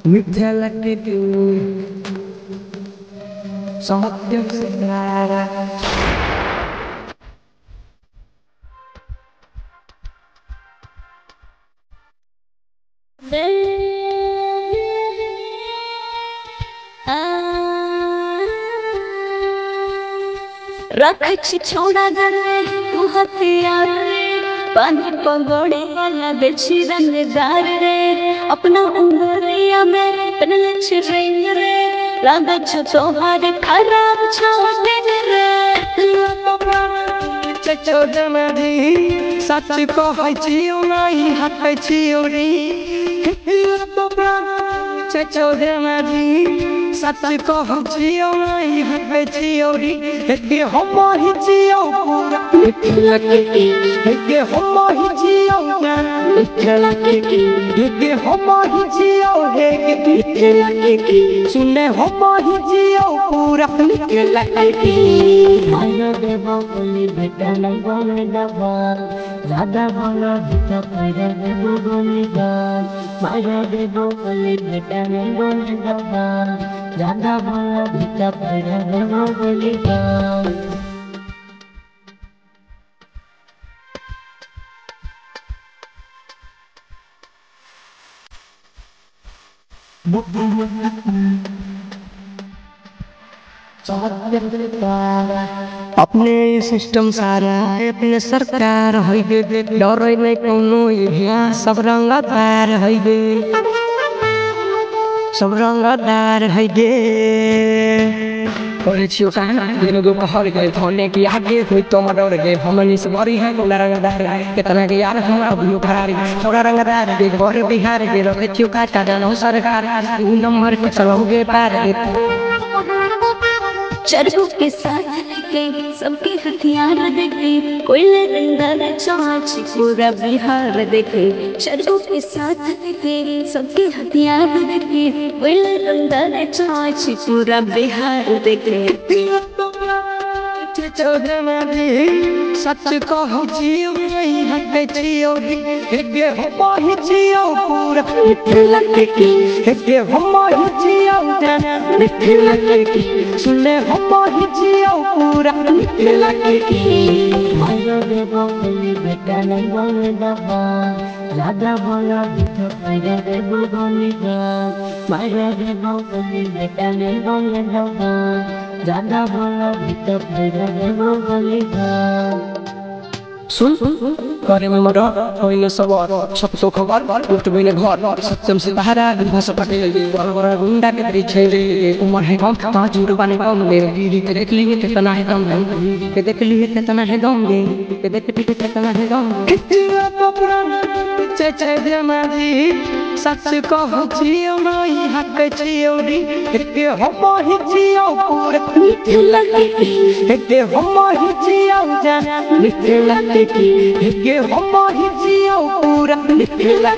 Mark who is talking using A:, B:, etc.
A: मिथ्या लगते तू सत्य से
B: रख छोड़ा दरे तू हथियार रे पानी पगोड़े वाला बेची रंगदार रे अपना उंगलिया में पनछ रिंग रे लागा छो तोहार खराब छोड़े रे
A: छोड़ मेरी सच कहै छियो नहीं हकै छियो रे छोड़ मेरी सच कहै छियो नहीं हकै छियो रे के हम ही छियो पूरा के हम ही छियो के हम ही छियो हे के सुने हम ही छियो पूरा
B: माया देवा बोली बेटा लगवाने दबा ज्यादा बोला बेटा पैरा देवो बोली गान माया देवा बोली बेटा लगवाने दबा ज्यादा बोला बेटा पैरा देवो बोली गान
A: अपने सिस्टम सारा अपने सरकार है डर नहीं कोनो यहाँ सब रंगदार है सब रंगदार है करे छियो काना दिन दोपहर के धोने की आगे हुई तो मडर के हमनी से बड़ी है कोला रंगदार कितना के यार हमरा अभियो भारी थोड़ा रंगदार के घर बिहार के रखे छियो काटा जानो सरकार नंबर के सब के पार
B: चरखों के साथ के सबके हथियार देखे कोयले रंगदार चाच पूरा बिहार देखे चरखों के साथ के सबके हथियार देखे कोयले रंगदार चाच पूरा बिहार देखे
A: छोड़ मेरी सच कहै छियो नहीं हकै छियो के हम ही छियो पूरा के हम ही छियो सुने हम ही छियो पूरा
B: माया देवा बोली बेटा लगवाने दबा ज्यादा बोला बेटा पैरा देवो बोली गान माया देवा बोली बेटा लगवाने दबा ज्यादा बोला बेटा पैरा देवो बोली गान
A: सुन करे में मर्डर होइले सब तो खबर उठ बिने घर सत्यम से बाहर भाषा पटे बड़ा गुंडा के तरी छेले उमर है कम पांच जुड़ बने कम मेरे दीदी के देख लिए कितना है दम के देख लिए कितना है दम के देख लिए कितना है दम चे मारी सच कहै छियो नहीं हकै छियो रे के हम ही छियो पूरा के हम ही छियो के हम ही जियो पूरा